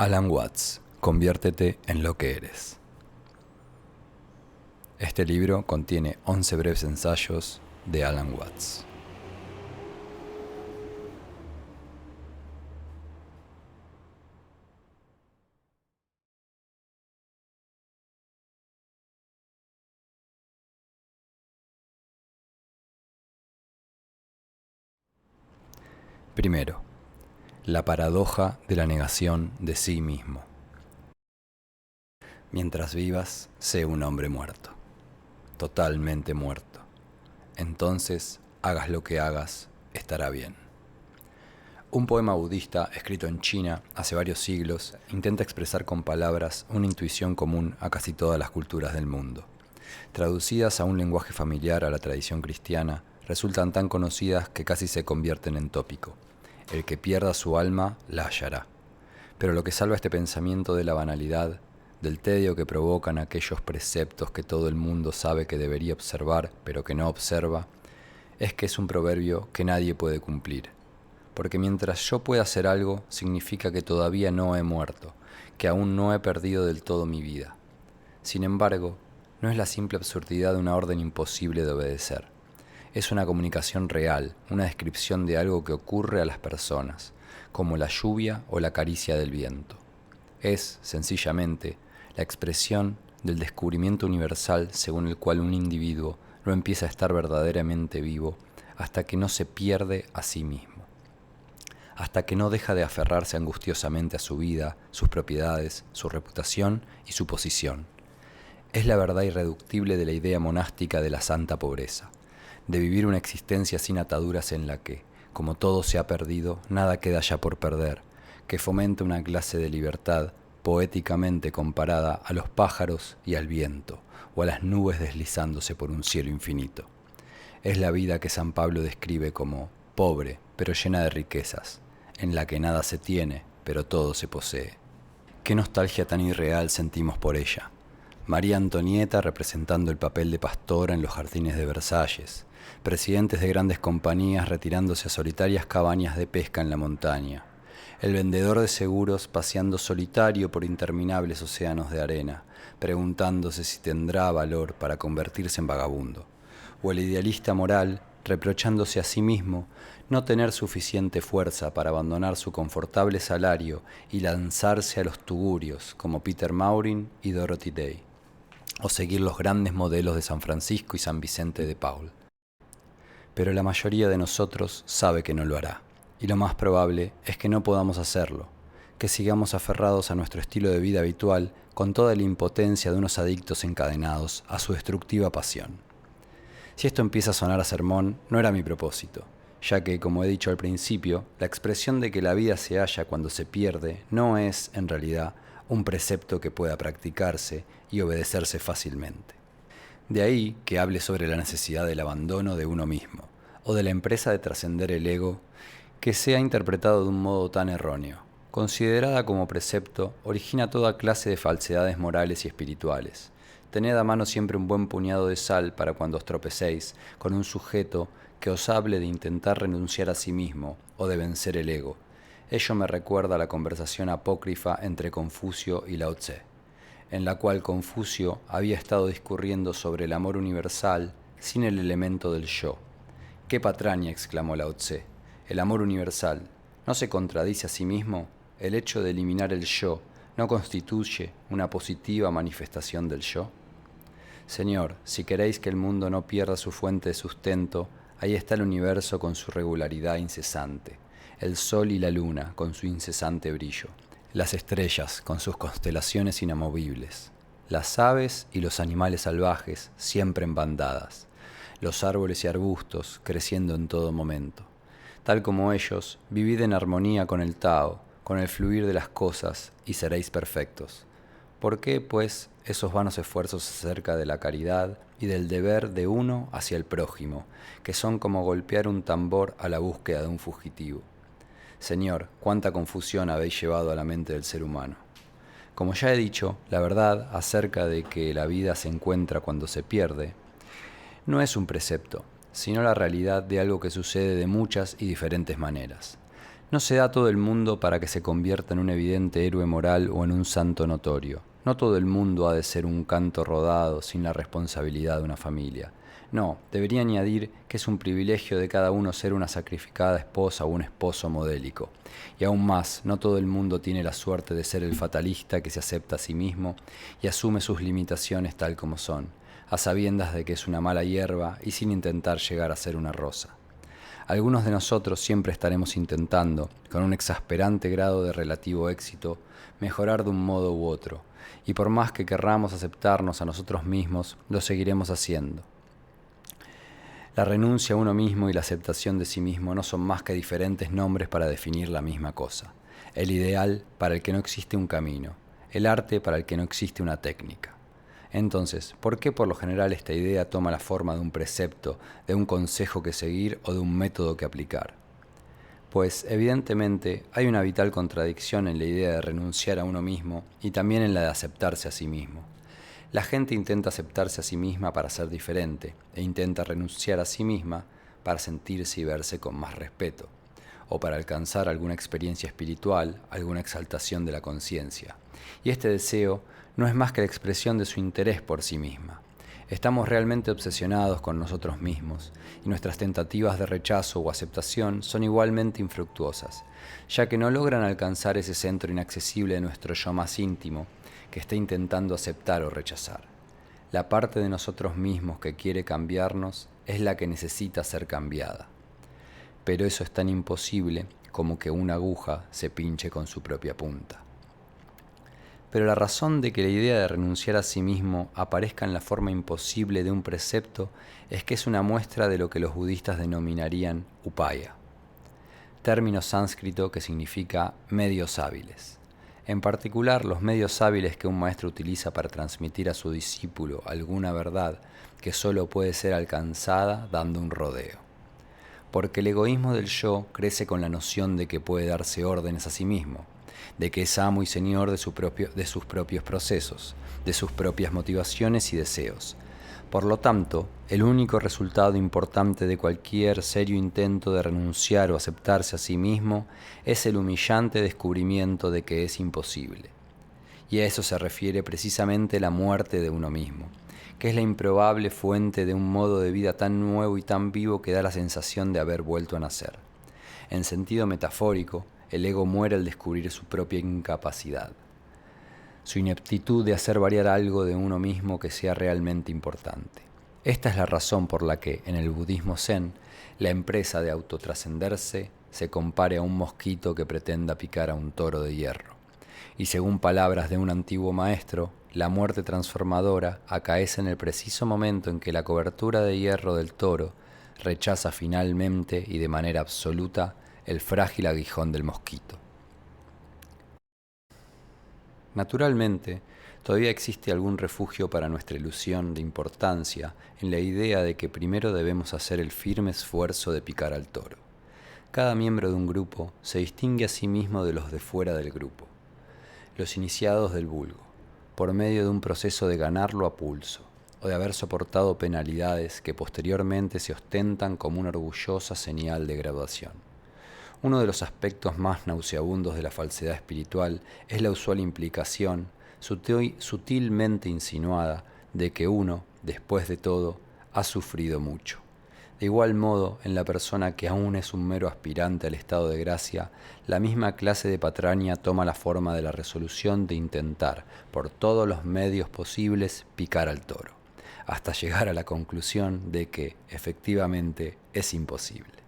Alan Watts, conviértete en lo que eres. Este libro contiene 11 breves ensayos de Alan Watts. Primero, la paradoja de la negación de sí mismo. Mientras vivas, sé un hombre muerto, totalmente muerto. Entonces, hagas lo que hagas, estará bien. Un poema budista escrito en China hace varios siglos intenta expresar con palabras una intuición común a casi todas las culturas del mundo. Traducidas a un lenguaje familiar a la tradición cristiana, resultan tan conocidas que casi se convierten en tópico. El que pierda su alma, la hallará. Pero lo que salva este pensamiento de la banalidad, del tedio que provocan aquellos preceptos que todo el mundo sabe que debería observar, pero que no observa, es que es un proverbio que nadie puede cumplir. Porque mientras yo pueda hacer algo, significa que todavía no he muerto, que aún no he perdido del todo mi vida. Sin embargo, no es la simple absurdidad de una orden imposible de obedecer. Es una comunicación real, una descripción de algo que ocurre a las personas, como la lluvia o la caricia del viento. Es, sencillamente, la expresión del descubrimiento universal según el cual un individuo no empieza a estar verdaderamente vivo hasta que no se pierde a sí mismo, hasta que no deja de aferrarse angustiosamente a su vida, sus propiedades, su reputación y su posición. Es la verdad irreductible de la idea monástica de la santa pobreza, de vivir una existencia sin ataduras en la que, como todo se ha perdido, nada queda ya por perder, que fomenta una clase de libertad poéticamente comparada a los pájaros y al viento, o a las nubes deslizándose por un cielo infinito. Es la vida que San Pablo describe como pobre, pero llena de riquezas, en la que nada se tiene, pero todo se posee. Qué nostalgia tan irreal sentimos por ella. María Antonieta representando el papel de pastora en los jardines de Versalles, presidentes de grandes compañías retirándose a solitarias cabañas de pesca en la montaña, el vendedor de seguros paseando solitario por interminables océanos de arena, preguntándose si tendrá valor para convertirse en vagabundo, o el idealista moral reprochándose a sí mismo no tener suficiente fuerza para abandonar su confortable salario y lanzarse a los tugurios como Peter Maurin y Dorothy Day, o seguir los grandes modelos de San Francisco y San Vicente de Paul. Pero la mayoría de nosotros sabe que no lo hará, y lo más probable es que no podamos hacerlo, que sigamos aferrados a nuestro estilo de vida habitual con toda la impotencia de unos adictos encadenados a su destructiva pasión. Si esto empieza a sonar a sermón, no era mi propósito, ya que, como he dicho al principio, la expresión de que la vida se halla cuando se pierde no es, en realidad, un precepto que pueda practicarse y obedecerse fácilmente. De ahí que hable sobre la necesidad del abandono de uno mismo, o de la empresa de trascender el ego, que sea interpretado de un modo tan erróneo. Considerada como precepto, origina toda clase de falsedades morales y espirituales. Tened a mano siempre un buen puñado de sal para cuando os tropecéis con un sujeto que os hable de intentar renunciar a sí mismo o de vencer el ego. Ello me recuerda a la conversación apócrifa entre Confucio y Lao Tse, en la cual Confucio había estado discurriendo sobre el amor universal sin el elemento del yo. ¡Qué patraña!, exclamó Lao Tse. El amor universal, ¿no se contradice a sí mismo? El hecho de eliminar el yo, ¿no constituye una positiva manifestación del yo? Señor, si queréis que el mundo no pierda su fuente de sustento, ahí está el universo con su regularidad incesante, el sol y la luna con su incesante brillo, las estrellas con sus constelaciones inamovibles, las aves y los animales salvajes siempre en bandadas, los árboles y arbustos creciendo en todo momento. Tal como ellos, vivid en armonía con el Tao, con el fluir de las cosas, y seréis perfectos. ¿Por qué, pues, esos vanos esfuerzos acerca de la caridad y del deber de uno hacia el prójimo, que son como golpear un tambor a la búsqueda de un fugitivo? Señor, cuánta confusión habéis llevado a la mente del ser humano. Como ya he dicho, la verdad acerca de que la vida se encuentra cuando se pierde, no es un precepto, sino la realidad de algo que sucede de muchas y diferentes maneras. No se da a todo el mundo para que se convierta en un evidente héroe moral o en un santo notorio. No todo el mundo ha de ser un canto rodado sin la responsabilidad de una familia. No, debería añadir que es un privilegio de cada uno ser una sacrificada esposa o un esposo modélico. Y aún más, no todo el mundo tiene la suerte de ser el fatalista que se acepta a sí mismo y asume sus limitaciones tal como son, a sabiendas de que es una mala hierba y sin intentar llegar a ser una rosa. Algunos de nosotros siempre estaremos intentando, con un exasperante grado de relativo éxito, mejorar de un modo u otro, y por más que querramos aceptarnos a nosotros mismos, lo seguiremos haciendo. La renuncia a uno mismo y la aceptación de sí mismo no son más que diferentes nombres para definir la misma cosa. El ideal para el que no existe un camino, el arte para el que no existe una técnica. Entonces, ¿por qué por lo general esta idea toma la forma de un precepto, de un consejo que seguir o de un método que aplicar? Pues, evidentemente, hay una vital contradicción en la idea de renunciar a uno mismo y también en la de aceptarse a sí mismo. La gente intenta aceptarse a sí misma para ser diferente e intenta renunciar a sí misma para sentirse y verse con más respeto, o para alcanzar alguna experiencia espiritual, alguna exaltación de la conciencia. Y este deseo no es más que la expresión de su interés por sí misma. Estamos realmente obsesionados con nosotros mismos, y nuestras tentativas de rechazo o aceptación son igualmente infructuosas, ya que no logran alcanzar ese centro inaccesible de nuestro yo más íntimo, que está intentando aceptar o rechazar. La parte de nosotros mismos que quiere cambiarnos es la que necesita ser cambiada. Pero eso es tan imposible como que una aguja se pinche con su propia punta. Pero la razón de que la idea de renunciar a sí mismo aparezca en la forma imposible de un precepto es que es una muestra de lo que los budistas denominarían upaya, término sánscrito que significa medios hábiles. En particular, los medios hábiles que un maestro utiliza para transmitir a su discípulo alguna verdad que solo puede ser alcanzada dando un rodeo. Porque el egoísmo del yo crece con la noción de que puede darse órdenes a sí mismo, de que es amo y señor de sus propios procesos, de sus propias motivaciones y deseos. Por lo tanto, el único resultado importante de cualquier serio intento de renunciar o aceptarse a sí mismo es el humillante descubrimiento de que es imposible. Y a eso se refiere precisamente la muerte de uno mismo, que es la improbable fuente de un modo de vida tan nuevo y tan vivo que da la sensación de haber vuelto a nacer. En sentido metafórico, el ego muere al descubrir su propia incapacidad, su ineptitud de hacer variar algo de uno mismo que sea realmente importante. Esta es la razón por la que, en el budismo zen, la empresa de autotrascenderse se compare a un mosquito que pretenda picar a un toro de hierro. Y según palabras de un antiguo maestro, la muerte transformadora acaece en el preciso momento en que la cobertura de hierro del toro rechaza finalmente y de manera absoluta el frágil aguijón del mosquito. Naturalmente, todavía existe algún refugio para nuestra ilusión de importancia en la idea de que primero debemos hacer el firme esfuerzo de picar al toro. Cada miembro de un grupo se distingue a sí mismo de los de fuera del grupo, los iniciados del vulgo, por medio de un proceso de ganarlo a pulso, o de haber soportado penalidades que posteriormente se ostentan como una orgullosa señal de graduación. Uno de los aspectos más nauseabundos de la falsedad espiritual es la usual implicación, sutilmente insinuada, de que uno, después de todo, ha sufrido mucho. De igual modo, en la persona que aún es un mero aspirante al estado de gracia, la misma clase de patraña toma la forma de la resolución de intentar, por todos los medios posibles, picar al toro, hasta llegar a la conclusión de que, efectivamente, es imposible.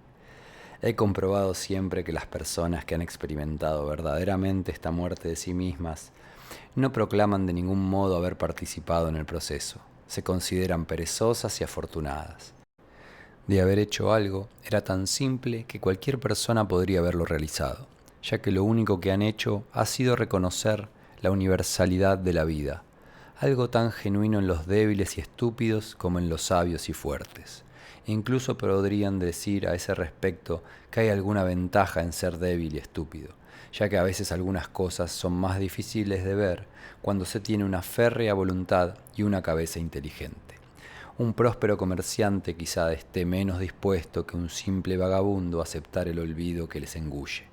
He comprobado siempre que las personas que han experimentado verdaderamente esta muerte de sí mismas no proclaman de ningún modo haber participado en el proceso. Se consideran perezosas y afortunadas. De haber hecho algo, era tan simple que cualquier persona podría haberlo realizado, ya que lo único que han hecho ha sido reconocer la universalidad de la vida, algo tan genuino en los débiles y estúpidos como en los sabios y fuertes. Incluso podrían decir a ese respecto que hay alguna ventaja en ser débil y estúpido, ya que a veces algunas cosas son más difíciles de ver cuando se tiene una férrea voluntad y una cabeza inteligente. Un próspero comerciante quizá esté menos dispuesto que un simple vagabundo a aceptar el olvido que les engulle,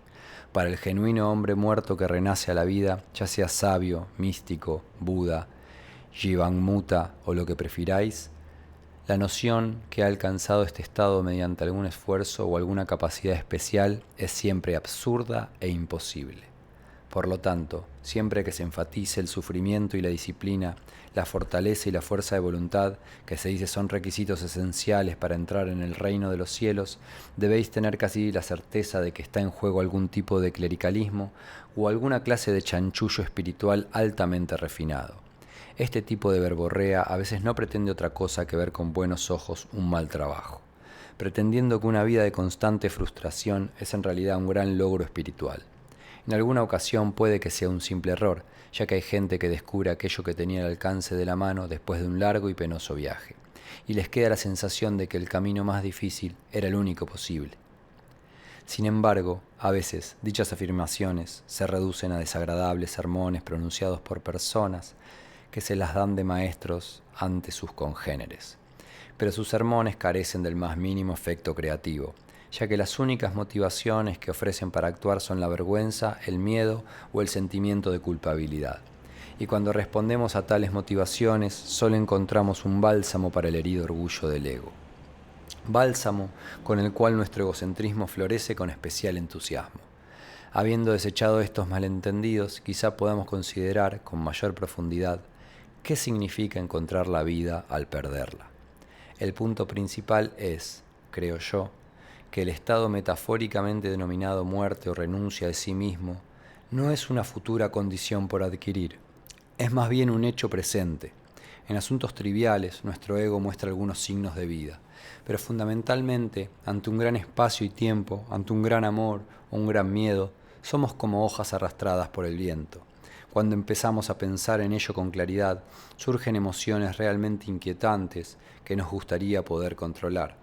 Para el genuino hombre muerto que renace a la vida, ya sea sabio, místico, Buda, Jivamutta o lo que prefiráis, la noción que ha alcanzado este estado mediante algún esfuerzo o alguna capacidad especial es siempre absurda e imposible. Por lo tanto, siempre que se enfatice el sufrimiento y la disciplina, la fortaleza y la fuerza de voluntad, que se dice son requisitos esenciales para entrar en el reino de los cielos, debéis tener casi la certeza de que está en juego algún tipo de clericalismo o alguna clase de chanchullo espiritual altamente refinado. Este tipo de verborrea a veces no pretende otra cosa que ver con buenos ojos un mal trabajo, pretendiendo que una vida de constante frustración es en realidad un gran logro espiritual. En alguna ocasión puede que sea un simple error, ya que hay gente que descubre aquello que tenía al alcance de la mano después de un largo y penoso viaje, y les queda la sensación de que el camino más difícil era el único posible. Sin embargo, a veces dichas afirmaciones se reducen a desagradables sermones pronunciados por personas que se las dan de maestros ante sus congéneres. Pero sus sermones carecen del más mínimo efecto creativo, ya que las únicas motivaciones que ofrecen para actuar son la vergüenza, el miedo o el sentimiento de culpabilidad. Y cuando respondemos a tales motivaciones, solo encontramos un bálsamo para el herido orgullo del ego. Bálsamo con el cual nuestro egocentrismo florece con especial entusiasmo. Habiendo desechado estos malentendidos, quizá podamos considerar con mayor profundidad qué significa encontrar la vida al perderla. El punto principal es, creo yo, que el estado metafóricamente denominado muerte o renuncia de sí mismo no es una futura condición por adquirir, es más bien un hecho presente. En asuntos triviales, nuestro ego muestra algunos signos de vida, pero fundamentalmente, ante un gran espacio y tiempo, ante un gran amor o un gran miedo, somos como hojas arrastradas por el viento. Cuando empezamos a pensar en ello con claridad, surgen emociones realmente inquietantes que nos gustaría poder controlar.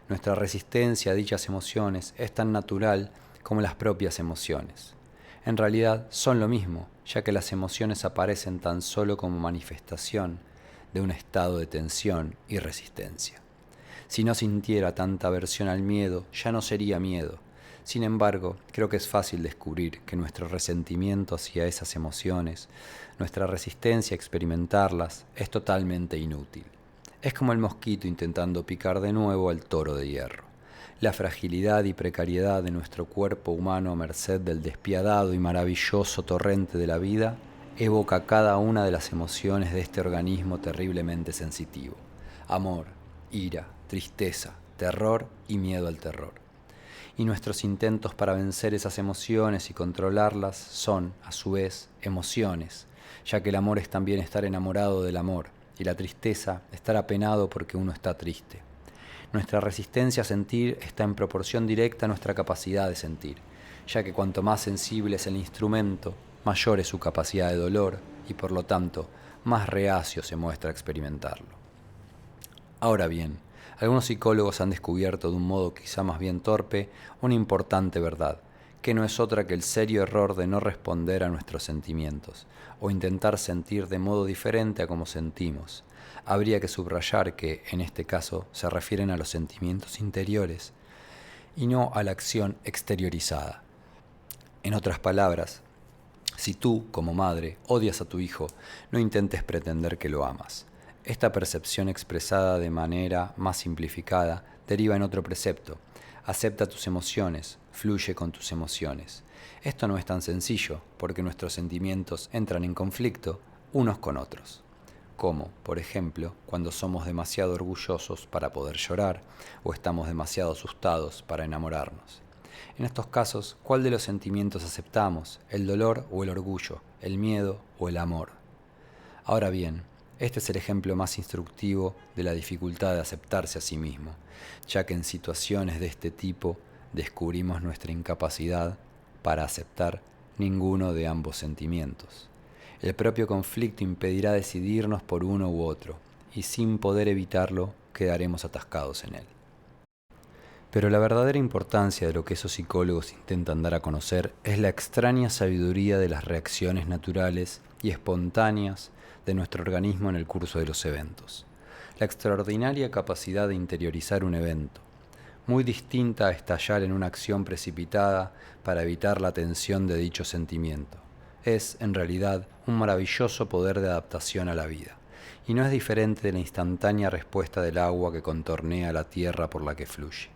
Nuestra resistencia a dichas emociones es tan natural como las propias emociones. En realidad son lo mismo, ya que las emociones aparecen tan solo como manifestación de un estado de tensión y resistencia. Si no sintiera tanta aversión al miedo, ya no sería miedo. Sin embargo, creo que es fácil descubrir que nuestro resentimiento hacia esas emociones, nuestra resistencia a experimentarlas, es totalmente inútil. Es como el mosquito intentando picar de nuevo al toro de hierro. La fragilidad y precariedad de nuestro cuerpo humano a merced del despiadado y maravilloso torrente de la vida evoca cada una de las emociones de este organismo terriblemente sensitivo. Amor, ira, tristeza, terror y miedo al terror. Y nuestros intentos para vencer esas emociones y controlarlas son, a su vez, emociones, ya que el amor es también estar enamorado del amor, y la tristeza, estar apenado porque uno está triste. Nuestra resistencia a sentir está en proporción directa a nuestra capacidad de sentir, ya que cuanto más sensible es el instrumento, mayor es su capacidad de dolor y por lo tanto más reacio se muestra a experimentarlo. Ahora bien, algunos psicólogos han descubierto de un modo quizá más bien torpe una importante verdad, que no es otra que el serio error de no responder a nuestros sentimientos, o intentar sentir de modo diferente a como sentimos. Habría que subrayar que, en este caso, se refieren a los sentimientos interiores y no a la acción exteriorizada. En otras palabras, si tú, como madre, odias a tu hijo, no intentes pretender que lo amas. Esta percepción expresada de manera más simplificada deriva en otro precepto. Acepta tus emociones, fluye con tus emociones. Esto no es tan sencillo, porque nuestros sentimientos entran en conflicto unos con otros. Como, por ejemplo, cuando somos demasiado orgullosos para poder llorar o estamos demasiado asustados para enamorarnos. En estos casos, ¿cuál de los sentimientos aceptamos? ¿El dolor o el orgullo? ¿El miedo o el amor? Ahora bien, este es el ejemplo más instructivo de la dificultad de aceptarse a sí mismo, ya que en situaciones de este tipo descubrimos nuestra incapacidad para aceptar ninguno de ambos sentimientos. El propio conflicto impedirá decidirnos por uno u otro, y sin poder evitarlo, quedaremos atascados en él. Pero la verdadera importancia de lo que esos psicólogos intentan dar a conocer es la extraña sabiduría de las reacciones naturales y espontáneas de nuestro organismo en el curso de los eventos. La extraordinaria capacidad de interiorizar un evento. muy distinta a estallar en una acción precipitada para evitar la tensión de dicho sentimiento. Es, en realidad, un maravilloso poder de adaptación a la vida, y no es diferente de la instantánea respuesta del agua que contornea la tierra por la que fluye.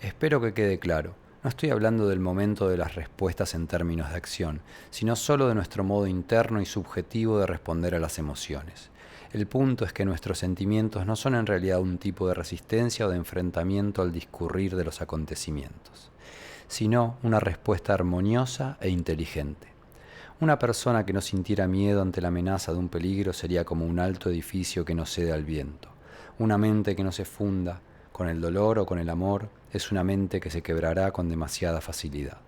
Espero que quede claro, no estoy hablando del momento de las respuestas en términos de acción, sino solo de nuestro modo interno y subjetivo de responder a las emociones. El punto es que nuestros sentimientos no son en realidad un tipo de resistencia o de enfrentamiento al discurrir de los acontecimientos, sino una respuesta armoniosa e inteligente. Una persona que no sintiera miedo ante la amenaza de un peligro sería como un alto edificio que no cede al viento. Una mente que no se funda con el dolor o con el amor es una mente que se quebrará con demasiada facilidad.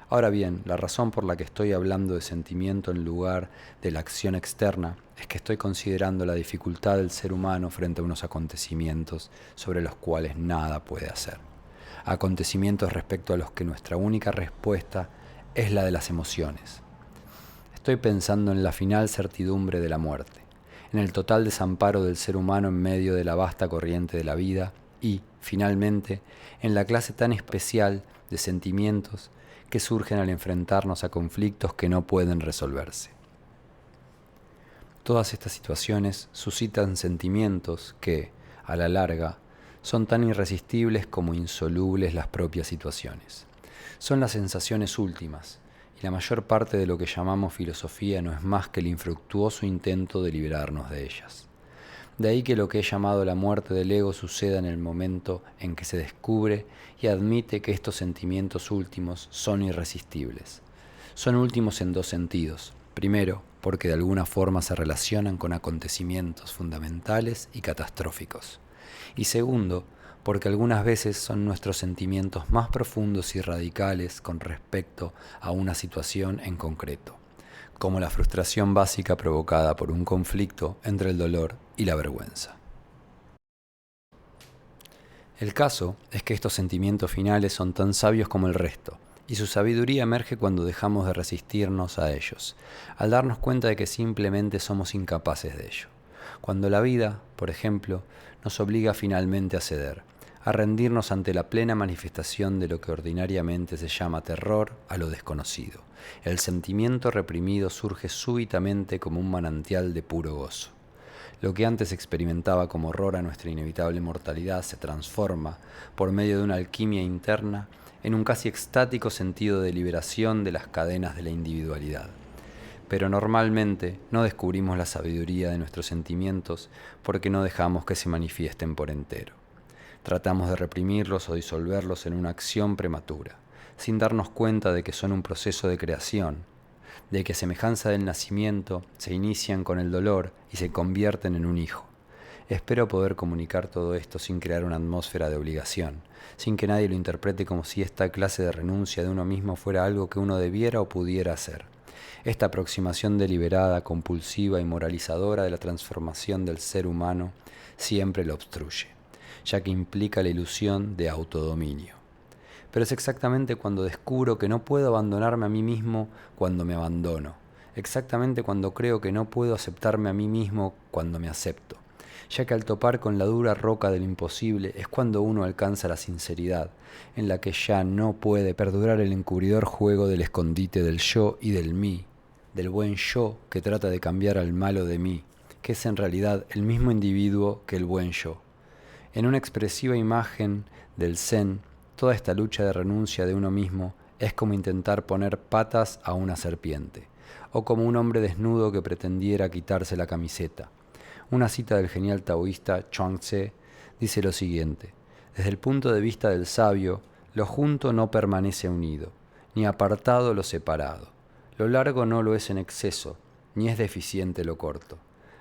Ahora bien, la razón por la que estoy hablando de sentimiento en lugar de la acción externa es que estoy considerando la dificultad del ser humano frente a unos acontecimientos sobre los cuales nada puede hacer. Acontecimientos respecto a los que nuestra única respuesta es la de las emociones. Estoy pensando en la final certidumbre de la muerte, en el total desamparo del ser humano en medio de la vasta corriente de la vida y, finalmente, en la clase tan especial de sentimientos que surgen al enfrentarnos a conflictos que no pueden resolverse. Todas estas situaciones suscitan sentimientos que, a la larga, son tan irresistibles como insolubles las propias situaciones. Son las sensaciones últimas, y la mayor parte de lo que llamamos filosofía no es más que el infructuoso intento de liberarnos de ellas. De ahí que lo que he llamado la muerte del ego suceda en el momento en que se descubre y admite que estos sentimientos últimos son irresistibles. Son últimos en dos sentidos. Primero, porque de alguna forma se relacionan con acontecimientos fundamentales y catastróficos. Y segundo, porque algunas veces son nuestros sentimientos más profundos y radicales con respecto a una situación en concreto, como la frustración básica provocada por un conflicto entre el dolor y la vergüenza. El caso es que estos sentimientos finales son tan sabios como el resto, y su sabiduría emerge cuando dejamos de resistirnos a ellos, al darnos cuenta de que simplemente somos incapaces de ello. Cuando la vida, por ejemplo, nos obliga finalmente a ceder, a rendirnos ante la plena manifestación de lo que ordinariamente se llama terror a lo desconocido. El sentimiento reprimido surge súbitamente como un manantial de puro gozo. Lo que antes experimentaba como horror a nuestra inevitable mortalidad se transforma, por medio de una alquimia interna, en un casi extático sentido de liberación de las cadenas de la individualidad. Pero normalmente no descubrimos la sabiduría de nuestros sentimientos porque no dejamos que se manifiesten por entero. Tratamos de reprimirlos o disolverlos en una acción prematura, sin darnos cuenta de que son un proceso de creación, de que a semejanza del nacimiento se inician con el dolor y se convierten en un hijo. Espero poder comunicar todo esto sin crear una atmósfera de obligación, sin que nadie lo interprete como si esta clase de renuncia de uno mismo fuera algo que uno debiera o pudiera hacer. Esta aproximación deliberada, compulsiva y moralizadora de la transformación del ser humano siempre lo obstruye, ya que implica la ilusión de autodominio. Pero es exactamente cuando descubro que no puedo abandonarme a mí mismo cuando me abandono, exactamente cuando creo que no puedo aceptarme a mí mismo cuando me acepto, ya que al topar con la dura roca del imposible es cuando uno alcanza la sinceridad, en la que ya no puede perdurar el encubridor juego del escondite del yo y del mí, del buen yo que trata de cambiar al malo de mí, que es en realidad el mismo individuo que el buen yo. En una expresiva imagen del Zen, toda esta lucha de renuncia de uno mismo es como intentar poner patas a una serpiente, o como un hombre desnudo que pretendiera quitarse la camiseta. Una cita del genial taoísta Chuang Tse dice lo siguiente: desde el punto de vista del sabio, lo junto no permanece unido, ni apartado lo separado. Lo largo no lo es en exceso, ni es deficiente lo corto.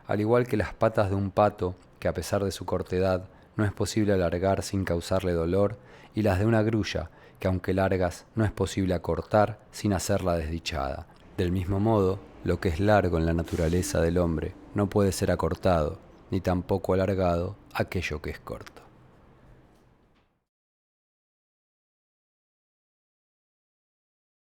Al igual que las patas de un pato, que a pesar de su cortedad, no es posible alargar sin causarle dolor, y las de una grulla, que aunque largas, no es posible acortar sin hacerla desdichada. Del mismo modo, lo que es largo en la naturaleza del hombre no puede ser acortado, ni tampoco alargado aquello que es corto.